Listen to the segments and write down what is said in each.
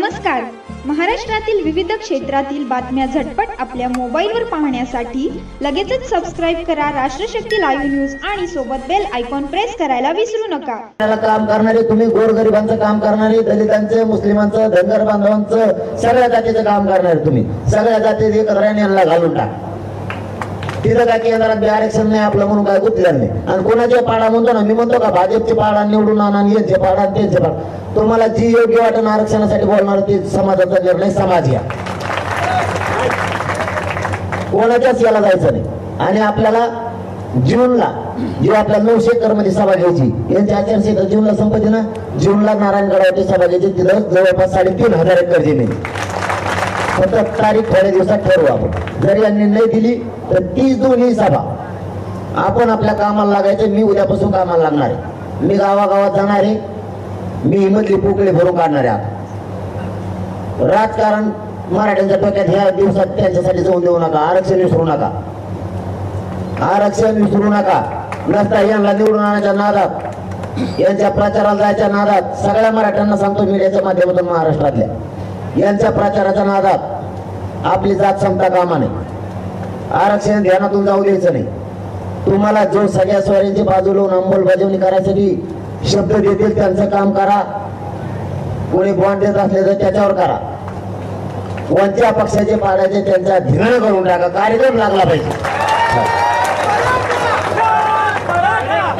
नमस्कार. महाराष्ट्रातील विविध क्षेत्रातील बातम्या झटपट आपल्या मोबाईलवर पाहण्यासाठी लगेचच सबस्क्राइब करा राष्ट्रशक्ती लाईव्ह न्यूज आणि सोबत बेल आयकॉन प्रेस करायला विसरू नका. काम करणारे तुम्ही, गोरगरिबांचं काम करणारे, दलितांचं, मुस्लिमांचं, धनगर बांधवांचं, सगळ्या जातीचं काम करणारे तुम्ही, सगळ्या जाती एकत्र यांना घालून टाक. तिथं काय केंद्रात आरक्षण नाही आपलं म्हणून काय गुतलेलं नाही. आणि कोणाचे पाडा म्हणतो ना, मी म्हणतो का भाजपचे पाडा निवडून आणा, यांचे पाडा त्यांचे पाडा. तुम्हाला जी योग्य वाटण आरक्षणासाठी बोलणार ते समाजाचा निर्णय समाज घ्या, कोणाच्याच याला जायचं नाही. आणि आपल्याला जूनला जी आपल्या 900 एकर मध्ये सभा घ्यायची, यांची आचारसंहिता जूनला संपत्ती ना, जूनला नारायणगडावरती सभा घ्यायची. तिथं जवळपास 3,500 एकर जमीन. फक्त तारीख थोड्या दिवसात ठरवू आपण. जर यांनी नाही दिली तर 30-2 सभा आपण आपल्या कामाला लागायचं. मी उद्यापासून कामाला लागणार आहे. मी गावागावात जाणार आहे. मी मधली पोकळी भरून काढणार आहे. राजकारण मराठ्यांच्या डोक्यात ह्या दिवसात त्यांच्यासाठी जाऊन देऊ नका. आरक्षण विसरू नका, आरक्षण विसरू नका. नसता यांना निवडून आणण्याच्या नादात, यांच्या प्रचाराला जायच्या नादात, सगळ्या मराठ्यांना सांगतो मीडियाच्या माध्यमातून, महाराष्ट्रातल्या यांच्या प्रचाराच्या नादात आपली जात समता कामा नये. आरक्षण ध्यानातून जाऊ द्यायचं नाही. तुम्हाला जो सगळ्या स्वाऱ्यांची बाजू लावून अंमलबजावणी करायसाठी शब्द देतील त्यांचं काम करा. कोणी बॉन्ड देत असले तर त्याच्यावर करा. कोणत्या पक्षाचे पाडायचे त्यांचा धिंगाणा करून टाका. कार्यक्रम लागला पाहिजे.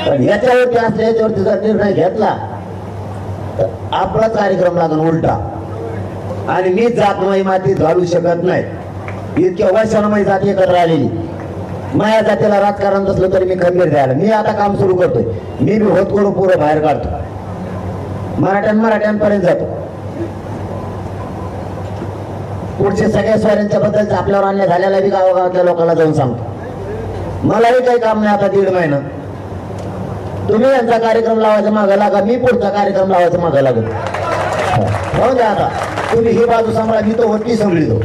पण याच्यावरती असल्याच्यावरती जर निर्णय घेतला तर आपलाच कार्यक्रम लागून उलटा. आणि मी जातमय मातीत घालू शकत नाही. इतक्या वर्षांमध्ये जाती एकत्र आलेली, माझ्या जातीला राजकारण असलं तरी मी खंबीर द्यायला. मी आता काम सुरू करतोय. मी बी होत करून पुरं बाहेर काढतो. मराठ्यांपर्यंत जातो. पुढचे सगळ्या स्वाऱ्यांच्या बद्दल आपल्यावर अन्याय झालेला बी गावागावातल्या लोकांना जाऊन सांगतो. मलाही काही काम नाही आता 1.5 महिना. तुम्ही यांचा कार्यक्रम लावायचा मागं लागा, मी पुढचा कार्यक्रम लावायचा मागं लागेल. हो द्या आता. तुम्ही ही बाजू सांभाळा, मी तो होती सांभाळतो.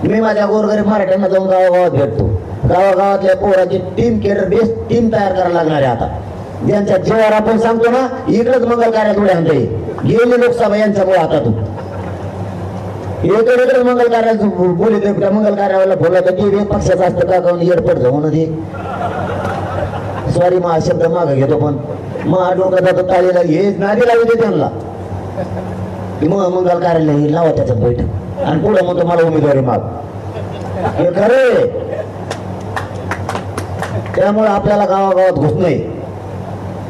मी माझ्या गोरगरीब मराठ्यांना जाऊन गावागावात भेटतो. गावागावातल्या पोराची टीम, केडर बेस्ट टीम तयार करायला लागणार आहे आता. ज्यांच्या जीवावर आपण सांगतो ना, इकडेच मंगल कार्यात उड्या आणता येईल. गेली लोकसभा यांच्यामुळे हातातून इकडे मंगल कार्यात बोलत. त्या मंगल कार्याला बोलला तर ते पक्षाचं असतं का, काऊन एअरपोर्ट जाऊन दे. सॉरी मग शब्द मागं घेतो, पण मग डोक्यात जातो ताळीला हे नादी लावू दे त्यांना. मग मंगल कार्यालय लावा त्याच्यात बैठक आणि पुढे म्हणतो मला उमेदवारी माग. हे खरे. त्यामुळे आपल्याला गावागावात घुसणे,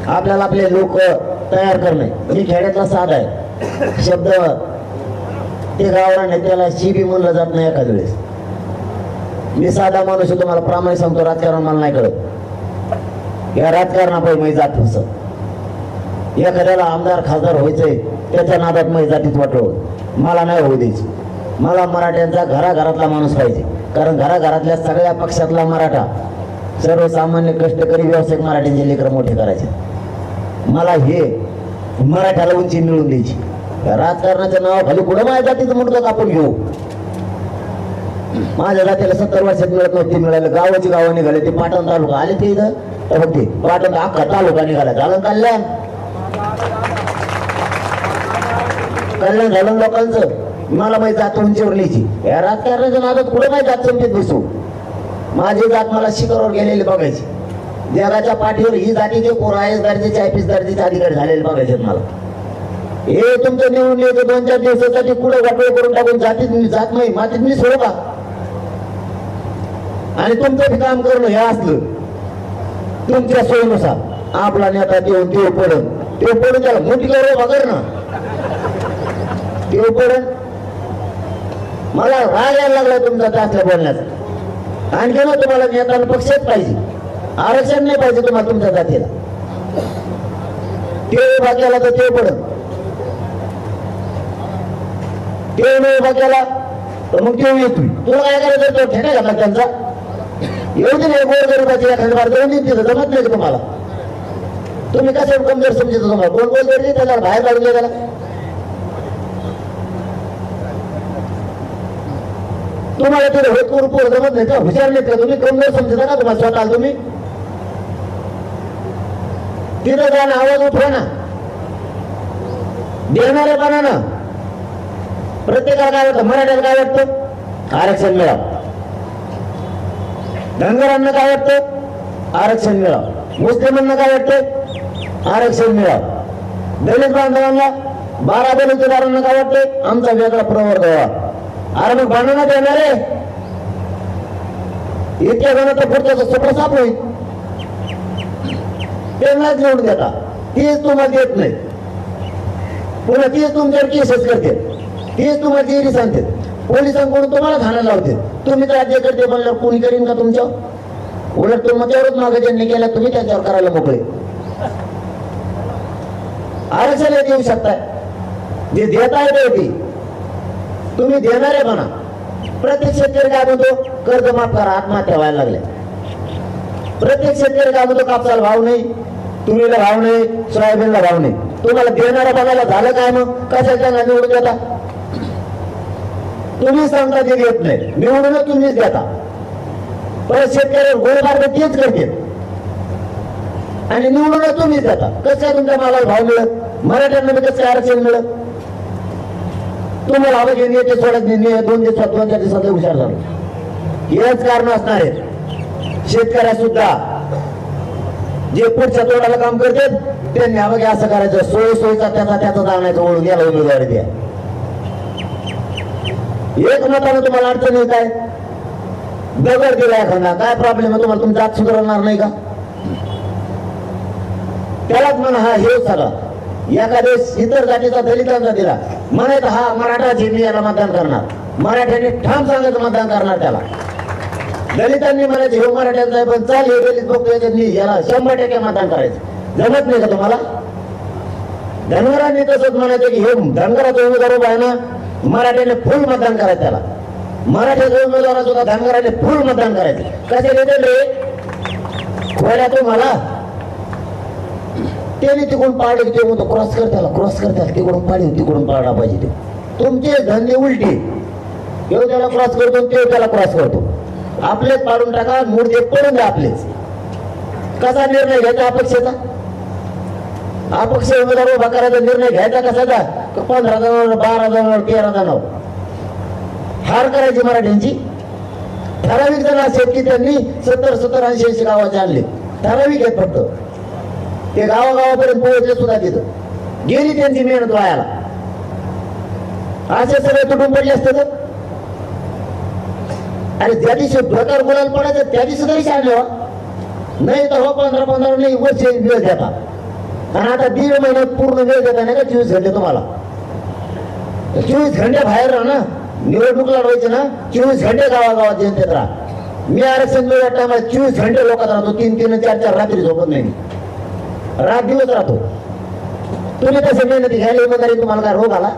आपल्याला आपले लोक तयार करणे. मी खेड्यातला साधा आहे शब्द. ते गावरान त्याला शिबी म्हणलं जात नाही एखाद्या वेळेस. मी साधा माणूस आहे, तुम्हाला प्रामाणिक सांगतो. राजकारण मला नाही कळत. या राजकारणापायी मी जात फसत. एखाद्याला आमदार खासदार व्हायचंय, त्याच्या नादात मी जातीत वाटलं. मला नाही होऊ द्यायची. मला मराठ्यांचा घराघरातला माणूस पाहिजे. कारण घराघरातल्या सगळ्या पक्षातला मराठा, सर्वसामान्य कष्टकरी व्यावसायिक मराठ्यांचे लेकर मोठे करायचे. मला हे मराठ्याला उंची मिळून द्यायची. राजकारणाच्या नावाखाली कुठं माझ्या जातीचं म्हणतो आपण घेऊ. माझ्या जातीला 70 वर्षात मिळत नव्हती, मिळालं. गावाची गावं निघाले. ते पाटण तालुका आले ते इथं बघते. पाटण अख्खा तालुका निघाला. झालं कल्याण, कल्याण झालं लोकांचं. मला माहिती जात उंचीवर लिहायची. या राजकारणाच्या नादात कुठं माहिती जात संपीत बसू. माझी जात मला शिखरावर गेलेली बघायची. जगाच्या पाठीवर ही जातीचे पोर IAS दर्जाचे, IPS दर्जाचे अधिकारी झालेले बघायचे मला. हे तुमचं निवडून येतं 2-4 दिवसासाठी पुढे वाटोळ करून टाकून जात नाही मातीत मी सोडू का. आणि तुमचं काम करणं हे असलं तुमच्या सोयीनुसार. आपला नेता देऊन ते पडून त्याला मोठी गौरव बघर ना. ते पडून मला राग यायला लागला तुमचा त्यातल्या बोलण्याचा. आणखी ना तुम्हाला नेत्याला पक्षच पाहिजे, आरक्षण नाही पाहिजे तुम्हाला तुमच्या जातीला. ते उभा केला तर ते पडत, ते नाही उभा केला तर मग ते येतो. तुला काय करायचं, तो ठेका घातला त्यांचा. एवढी नाही गोरगरिबाची एखादी बार देऊन देईल. तिथं जमत नाही तुम्हाला. तुम्ही कसं कमजोर समजतो. तुम्हाला कोण गोरगरीब त्याला बाहेर काढून द्या. त्याला तुम्हाला तिथे होत करून पोर जमत नाही का, हुशार नाही का तुम्ही, कमजोर समजता का तुम्हाला स्वतःला. तुम्ही तिथे जाणं, आवाज उठवा ना, देणाऱ्यापणानं प्रत्येकाला काय वाटतं? मराठ्याला काय वाटतं? आरक्षण मिळावं. धनगरांना काय वाटतं? आरक्षण मिळावं. मुस्लिमांना काय वाटतं? आरक्षण मिळावं. दलित बांधवांना, 12 बलुतेदारांना काय वाटतंय? आमचा वेगळा प्रवर्ग व्हावा. अरे मग भांडणात येणार आहे इतक्या जण तर पुढचं सगळं साफ होईल. त्यांनाच निवडून देता, तीच तुम्हाला देत नाही. पुन्हा तीच तुमच्यावर केसेस करते, तीच तुम्हाला जेरी सांगते, पोलिसांकडून तुम्हाला खाण्याला लावते. तुम्ही तर राज्यकर्ते बनल्यावर कोणी करीन का तुमच्यावर? उलट तुमच्यावरच मागे ज्यांनी केल्या तुम्ही त्याच्यावर करायला मोकळे. आरक्षण देऊ शकताय, जे देता येते ती तुम्ही देणारे बना. प्रत्येक शेतकरी काय म्हणतो? कर्ज माफ करा, आत्महत्या व्हायला लागल्या. प्रत्येक शेतकरी काय म्हणतो? कापसाला भाव नाही, तुरीला भाव नाही, सोयाबीनला भाव नाही. तुम्हाला देणारा बघायला झालं काय? मग कशाच्या निवडून देता? तुम्ही सांगता ते देत नाही, निवडूनच तुम्हीच देता. परत शेतकऱ्यावर गोळीबार तेच करते आणि निवडूनच तुम्हीच देता. कसं काय तुमच्या मालाला भाव मिळत? मराठ्यांना कसं काय आरक्षण मिळत? तुम्हाला हवं घेऊन येते सोडत नाही, 2 दिवसात 2-4 दिवसात हुशार झालो. हेच कारण असणार आहेत. शेतकऱ्या सुद्धा जे पुढच्या तोडाला काम करतात त्यांनी हवं की असं करायचं, सोयीचा त्याचा जाण्याचं ओळून याला उमेदवारी द्या. एक मतानं तुम्हाला अडचण येत आहे, दगड दिला एखादा काय प्रॉब्लेम आहे? तुम्हाला तुमचा हात सुधारणार नाही का? त्यालाच म्हणा हा हे सगळा एखाद्या इतर जातीचा दलितांचा दिला म्हणायचं हा मराठा मी याला मतदान करणार. मराठ्यांनी ठाम सांगायचं मतदान करणार त्याला. दलितांनी म्हणायचं हे मराठ्यांचा आहे पण चाल हे दलित बघतोय मी याला 100% मतदान करायचं. जमत नाही का तुम्हाला? धनगरांनी तसंच म्हणायचं की हे धनगराचा उमेदवार उभा आहे ना, मराठ्याने फुल मतदान करायचं त्याला. मराठ्याचा उमेदवार सुद्धा धनगराने फुल मतदान करायचं. कसे देते रे खोल्या तुम्हाला? त्याने तिकडून पाडे ते म्हणतो क्रॉस कर त्याला तिकडून पाडी तिकडून पाडा पाहिजे. ते तुमचे धंदे उलटे, तेव्हा त्याला क्रॉस करतो तेव्हा त्याला क्रॉस करतो. आपलेच पाडून टाका, मूर्ती पडून द्या आपलेच. कसा निर्णय घ्यायचा अपक्षाचा? अपक्ष उमेदवार उभा करायचा निर्णय घ्यायचा कसाचा? 15 जणांवर 12 जणांवर 13 जणांवर हार करायची मराठ्यांची. ठराविक जण असेल की त्यांनी 70-70, 80-80 गावाचे आणले. ठराविक आहेत फक्त ते गावागावापर्यंत पोहोचले सुद्धा. तिथं गेली त्यांची मेहनत वायाला. असे सगळे तुटून पडले असते तर. अरे ज्या दिवशी प्रकार बोलायला पडायचं त्या दिवशी तरी सांगले नाही तर 15-15 नाही वर्ष वेळ देता. आणि आता 1.5 महिन्यात पूर्ण वेळ देता नाही का? 24 घंटे तुम्हाला. 24 घंटे बाहेर राहा ना, निवडणूक लढवायची ना, 24 घंटे गावागावात जनतेत राहा. मी आरक्षण मिळल्या टायमाला 24 घंटे लोकात राहतो. 3-3, 4-4 रात्री झोपत नाही, रात दिवस राहतो. तुम्ही तसं मेहनती घ्यायला इमानदारी तुम्हाला काय रोग आला?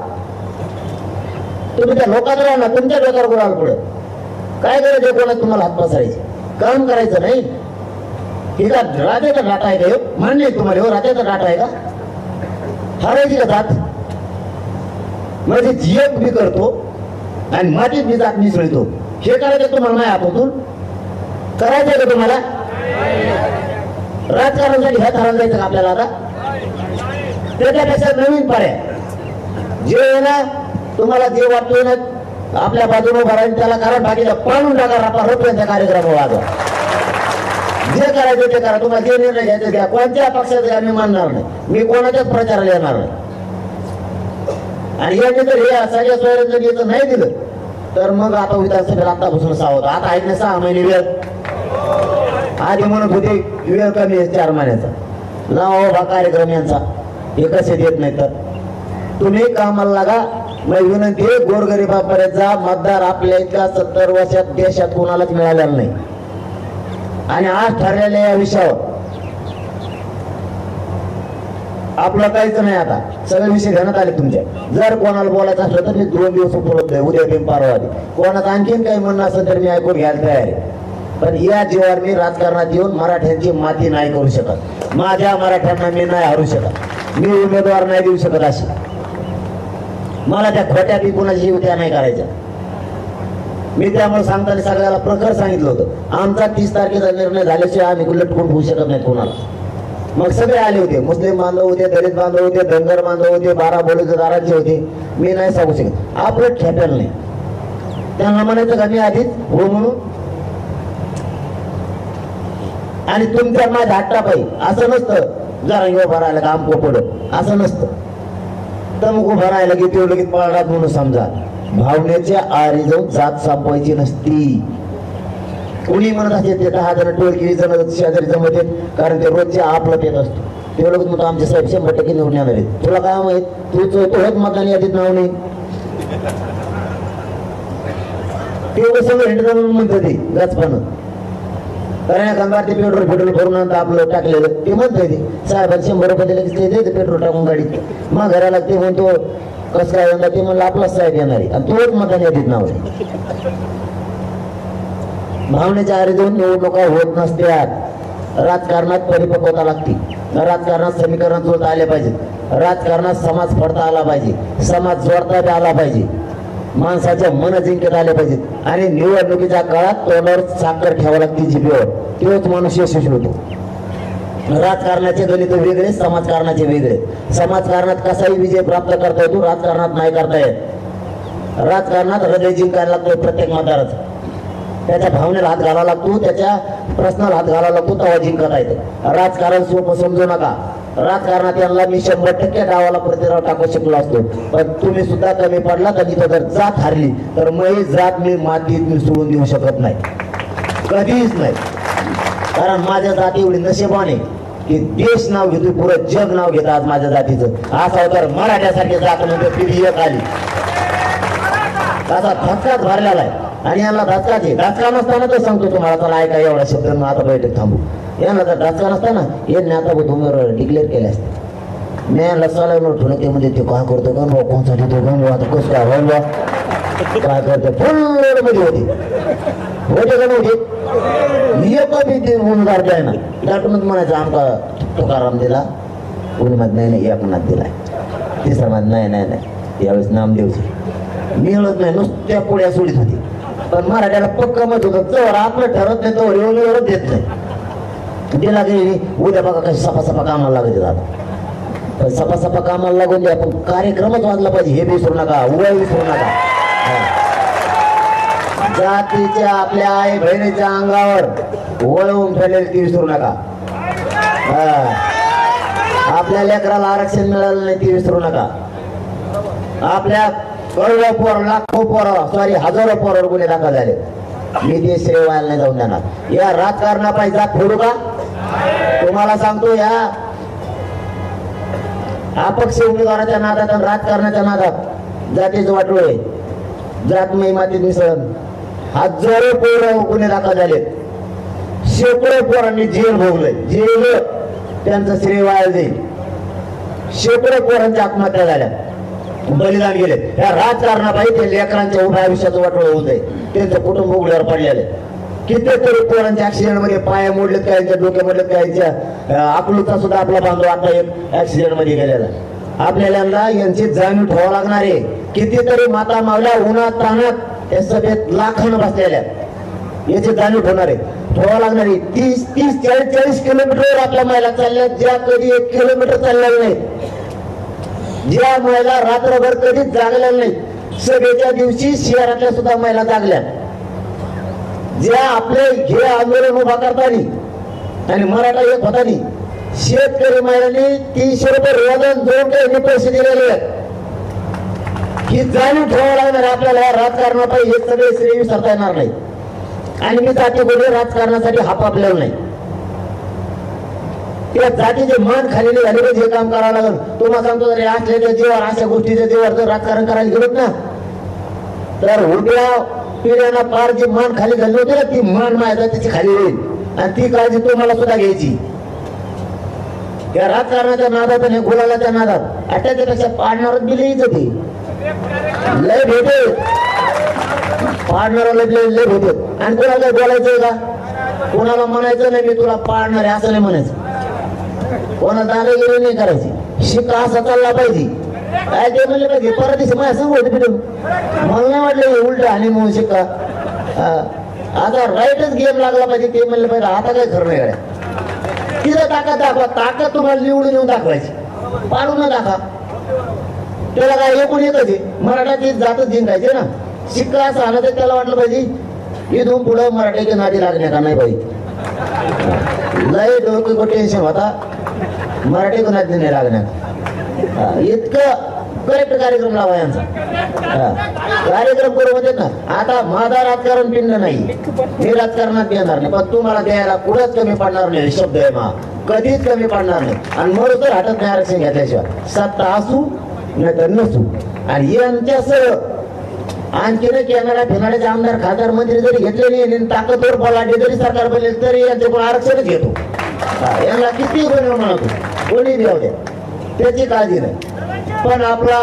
तुम्ही त्या लोकात राहा ना, तुमच्या डोक्यावर गुलाल पुढे काय करायचं? कोणाला तुम्हाला हात पसरायचे काम करायचं नाही. हे का राजाचा डाटा आहे का? मान्य आहे तुम्हाला? हो राजाचा डाटा आहे का? हारायची का जात? म्हणजे जियक मी करतो आणि मातीत मी जात मिसळतो. हे करायचं तुम्हाला नाही हातातून? करायचंय का तुम्हाला? राजकारणासाठी ह्या थराला जायचं का आपल्याला? आता त्याच्यापेक्षा नवीन पर्याय जे आहे ना, तुम्हाला जे वाटतोय ना आपल्या बाजूने उभा राहील त्याला कारण बाकीला पाडून टाका. आपला रोपयांचा कार्यक्रम वाजवा. जे करायचं ते करा. तुम्हाला जे निर्णय घ्यायचे घ्या. कोणत्या पक्षाचा मी मानणार नाही, मी कोणाच्याच प्रचाराला येणार नाही. आणि यांनी जर हे सगळ्या सोयऱ्याचं जर याचं नाही दिलं तर मग आता विधानसभेला आतापासून सावध. आता आहेत ना 6 महिने वेळ. आधी म्हणत होते वेळ कमी आहे 4 महिन्याचा. नाव हा कार्यक्रम यांचा हे कसे देत नाही तर तुम्ही कामाला लागा. मग विनंती आहे गोरगरिबापर्यंत जा. मतदार आपल्या इतका 70 वर्षात देशात कोणालाच मिळालेला नाही. आणि आज ठरलेल्या या विषयावर आपलं काहीच नाही. आता सगळे विषय घेण्यात आले तुमच्या. जर कोणाला बोलायचं असलं तर मी 2 दिवस उपलब्ध आहे, उद्या बिन परवादी. कोणाचं आणखीन काही म्हणणं असेल तर मी ऐकून घ्यायला तयार आहे. पण या जीवावर मी राजकारणात येऊन मराठ्यांची माती नाही करू शकत. माझ्या मराठ्यांना मी नाही हरू शकत. मी उमेदवार नाही देऊ शकत. अशी मला त्या खोट्या बी कुणाची उद्या नाही करायच्या. मी त्यामुळे सांगताना सगळ्याला प्रखर सांगितलं होतं, आमचा 30 तारखेचा निर्णय झाल्याशिवाय आम्ही लटकून होऊ शकत नाही कोणाला. मग सगळे आले होते, मुस्लिम बांधव होते, दलित बांधव होते, धनगर बांधव होते, 12 बलुतेदारांचे होते. मी नाही सांगू शकत, आपलं ठेपेल नाही. त्यांना म्हणायचं का मी आधीच हो म्हणून, आणि तुमच्या माझ्या हट्टा पाहिजे असं नसतं. जरा यो भरायला का आमको पडत असं नसतं. तमक उभं राहायला की ते लगेच पळणार म्हणून समजा. भावनेच्या आरी जाऊन जात संपवायची नसती. कोणी म्हणत असते ते 10 जण टोळकी जण शेजारी जमत आहेत, कारण ते रोजचे आपलं येत असतो. तेवढं म्हणतो आमचे साहेब 100% निवडून येणार आहेत. तुला काय माहित, तू मतदान यादीत नाव नाही. तेवढं सगळं हिंड म्हणतो ते गचपानं. कारण एखादा ते पेट्रोल भरून आपलं टाकलेलं ते म्हणतोय ते साहेबांनी 100 रुपये दिले की ते पेट्रोल टाकून गाडीत. मग घराला ते म्हणतो कसं काय यंदा, ते म्हणलं आपलाच साहेब येणार आहे आणि तोच मतदान यादीत नाव आहे. भावनेच्या आरी जाऊन निवडणुका होत नसत्यात. राजकारणात परिपक्वता लागते. राजकारणात समीकरण जुळता आले पाहिजेत. राजकारणात समाज पडता आला पाहिजे, समाज जोडता आला पाहिजे, माणसाच्या मन जिंकत आले पाहिजेत. आणि निवडणुकीच्या काळात तोंडावर साखर ठेवावं लागते जिभेवर, तेव्हाच माणूस यशस्वी होतो. राजकारणाचे गणित वेगळे, समाजकारणाचे वेगळे. समाजकारणात कसाही विजय प्राप्त करता येतो, राजकारणात नाही करता येत. राजकारणात हृदय जिंकायला लागतो प्रत्येक मतदाराचं. त्याच्या भावनेला हात घालावा लागतो, त्याच्या प्रश्नाला हात घालावा लागतो, तेव्हा जिंकता येतं. राजकारण सोपं समजू नका. राजकारणात यांना मी 100% गावाला प्रतिराव टाकू शकलो असतो, पण तुम्ही सुद्धा कमी पडला. तर तिथं जर जात हारली तर मग जात मी मातीत मी सोडून देऊ शकत नाही, कधीच नाही. कारण माझ्या जाती एवढी नशिबाने की देश नाव घेतो, पुरं जग नाव घेतं आज माझ्या जातीचं. असा तर मराठ्यासारखे जात म्हणजे पिढी एक आली, त्याचा धक्काच भरलेला आहे. आणि यांना धक्का नसताना तर सांगतो तुम्हाला, चला ऐका एवढा शब्द आता बैठक थांबू. यांना जर धक्का नसताना यांनी आता तुम्ही डिक्लेअर केले असते. मी लसाला ठेवलं ते म्हणजे ते काय करतो गण भाऊ, कोणसा देतो गण भाऊ, आता कसं काय व्हायला काय करतो, फुल लोड मध्ये होते का नव्हते. एक ते उमेदवार द्याय ना दाटूनच म्हणायचं आमका तुकाराम दिला, कोणी म्हणत नाही एकनाथ दिलाय, तिसरा म्हणत नाही यावेळेस नामदेवची मिळत नाही, नुसत्या पुढ्या सोडीत होती. पण मराठ्याला पक्का मत होतं, जवळ आपलं ठरत नाही तर एवढं देत नाही. दिला गेली उद्या बघा कशी सफा कामाला लागत आता. पण सफा कामाला लागून द्या, पण कार्यक्रमच वाजला पाहिजे हे विसरू नका, उभा विसरू नका. जातीच्या आपल्या आई बहिणीच्या अंगावर वळवून ठेवलेली ती विसरू नका. आपल्या लेकराला आरक्षण मिळालं नाही ती विसरू नका. आपल्या करोडो पोर, लाखो पोर, सॉरी हजारो पोरावर गुन्हे दाखल झाले. मी ते श्रेय व्हायला नाही जाऊन देणार. या राजकारणा पाहिजे जात फोडू का तुम्हाला सांगतो. या अपक्ष उमेदवाराच्या नादात आणि राजकारणाच्या नादात जातीचं वाटोळ आहे. जात मातीत मिसळून हजारो पोर गुन्हे दाखल झाले. शेकडो पोरांनी जेल भोगले, जेल त्यांचं श्रेय व्हायला जाईल. शेकडो पोरांच्या आत्महत्या झाल्या, बलिदान गेले. या राजकारणापायी ते लेकरांच्या उभ्या आयुष्याचं वाटोळ होऊन जाईल. त्यांचं कुटुंब उघड्यावर पडलेले. कितीतरी पोरांच्या ऍक्सिडेंट मध्ये पाय मोडलेत, काहींच्या डोक्या मोडलेत, काहींच्या अकलूचा सुद्धा आपला बांधव आता एक ऍक्सिडेंट मध्ये गेलेला. आपल्याला यांची जाणीव ठेवावं लागणार आहे. कितीतरी माता मावल्या उन्हात तानात या सभेत लाखानं बसलेल्या, याची जाणीव ठेवणार आहे, ठेवावं लागणार आहे. 30-40 किलोमीटरवर आपल्या महिला चालल्या, ज्या कधी 1 किलोमीटर चालल्या नाही, ज्या महिला रात्रभर कधीच जागल्या नाही. सभेच्या दिवशी शहरातल्या सुद्धा महिला जागल्या, ज्या आपले हे आंदोलन उभा करताना आणि मराठा एक होतानी शेतकरी महिलांनी 300 रुपये रोजन जोडून काही पैसे दिलेले आहेत. ही जाणीव ठेवावं लागणार आपल्याला. राजकारणापायी हे सगळे श्रेय विसरता येणार नाही. आणि मी जाती बोलले राजकारणासाठी हापापलेलं नाही. त्या जातीचे मान खाली झाले पाहिजे, हे काम करावं लागेल. तुम्हाला सांगतो जर असल्याच्या जीवावर, अशा गोष्टीच्या जीवावर जर राजकारण करायला गेलोत ना, तर उद्या पिढ्यांना पार जी मान खाली झाली होती ना, ती मान माझ्या त्याची खाली होईल. आणि ती काळजी तुम्हाला सुद्धा घ्यायची. या राजकारणाच्या नादात आणि गुलालाच्या नादात अटॅच्यापेक्षा पाडणारच बिल होती, लय भेटे पाडणारा लय भेटे. आणि कोणाला काही बोलायचंय का, कोणाला म्हणायचं नाही मी तुला पाडणार आहे असं नाही म्हणायचं. कोणाला दादागिरी नाही करायची. शिक्का असा चालला पाहिजे. काय ते म्हणले पाहिजे परत दिवशी माझ्या सांगू होते पिटून, मला नाही वाटलं उलट आणि म्हणून शिक्का. आता राईटच गेम लागला पाहिजे ते म्हणलं पाहिजे. आता काय खरं नाही गाड्या. तिथं ताकद दाखवा. ताकद तुम्हाला निवडून येऊन दाखवायची, पाडून दाखवा. त्याला काय एकूण एकच आहे, मराठाची जातच जिंकायचे ना. शिक्का असं आलं तर त्याला वाटलं पाहिजे इथून पुढं मराठीच्या नादी लागण्या का नाही पाहिजे. लय डोकं टेन्शन होता मराठी नादी नाही लागण्यात. इतकं करेक्ट कार्यक्रम लावा यांचा. कार्यक्रम करू म्हणजे ना. आता माझा राजकारण पिंड नाही, मी राजकारणात येणार नाही, पण तुम्हाला द्यायला कुठंच कमी पडणार नाही. शब्द आहे मा, कधीच कमी पडणार नाही. आणि मग तर हातात नाही आरक्षण घेतल्याशिवाय. सत्ता असू नाही तर नसू. आणि यांच्यासह आणखीन येणाऱ्या फिरणाऱ्याचे आमदार खासदार मंत्री जरी घेतले नाही, ताकदवर पलाटे जरी सरकार बनेल तरी यांच्याकडून आरक्षणच घेतो. यांना किती बनव म्हणतो, कोणी द्याव द्या, त्याची काळजी नाही. पण आपला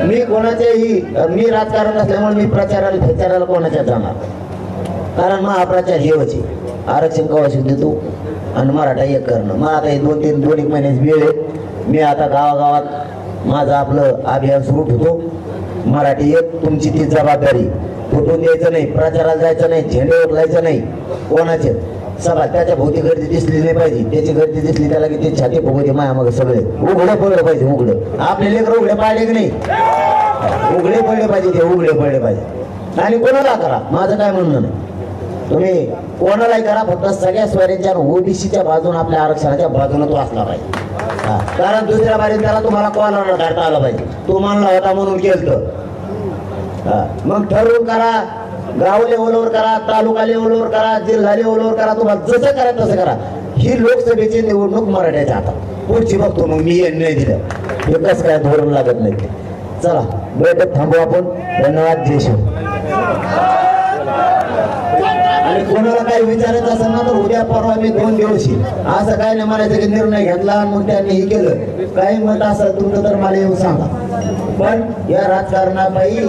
मी कोणाच्याही, मी राजकारण असल्यामुळे मी प्रचाराला कोणाच्या जाणार, कारण मग हा प्रचार हेवची आरक्षण कवाशी देतो आणि मराठा एक करणं. मग आता हे 2-3 महिन्याची वेळ आहे. मी आता गावागावात माझं आपलं अभियान सुरू ठेवतो. मराठी एक, तुमची ती जबाबदारी. फुटून द्यायचं नाही, प्रचाराला जायचं नाही, झेंडे उचलायचं नाही कोणाचे. सभा त्याच्या भोवती गर्दी दिसली नाही पाहिजे. त्याची गर्दी दिसली त्याला किती छाती फुगवते माया मग सगळे. उघडे पडलं पाहिजे, उघडं. आपले लेकर उघडे पाडले की नाही, उघडे पडले पाहिजे, ते उघडे पडले पाहिजे. आणि कोणाला करा, माझं काय म्हणणं नाही. तुम्ही कोणालाही करा, फक्त सगळ्या स्वराज्यांच्या ओबीसीच्या बाजून आपल्या आरक्षणाच्या बाजूने तो असला पाहिजे. कारण दुसऱ्या बारीत त्याला तुम्हाला कोणाला धरता आलं पाहिजे. तो मानला होता म्हणून केलं. मग ठरवून करा, गाव लेवलवर करा, तालुका लेवलवर करा, जिल्हा लेवलवर करा. तुम्हाला जसं करा तसं करा. ही लोकसभेची निवडणूक मराठ्याच्या हातात. पुढची बघतो मग मी नाही दिलं, एकच काय धोरण लागत नाही. चला बैठक थांबू आपण. धन्यवाद. जय शिव. आणि कोणाला काही विचारायचं असेल ना तर उद्या परवा मी 2 दिवशी असं काय नाही म्हणायचं की निर्णय घेतला मग त्यांनी हे केलं. काही मत असेल तुमचं तर मला येऊन सांगा. पण या राजकारणापायी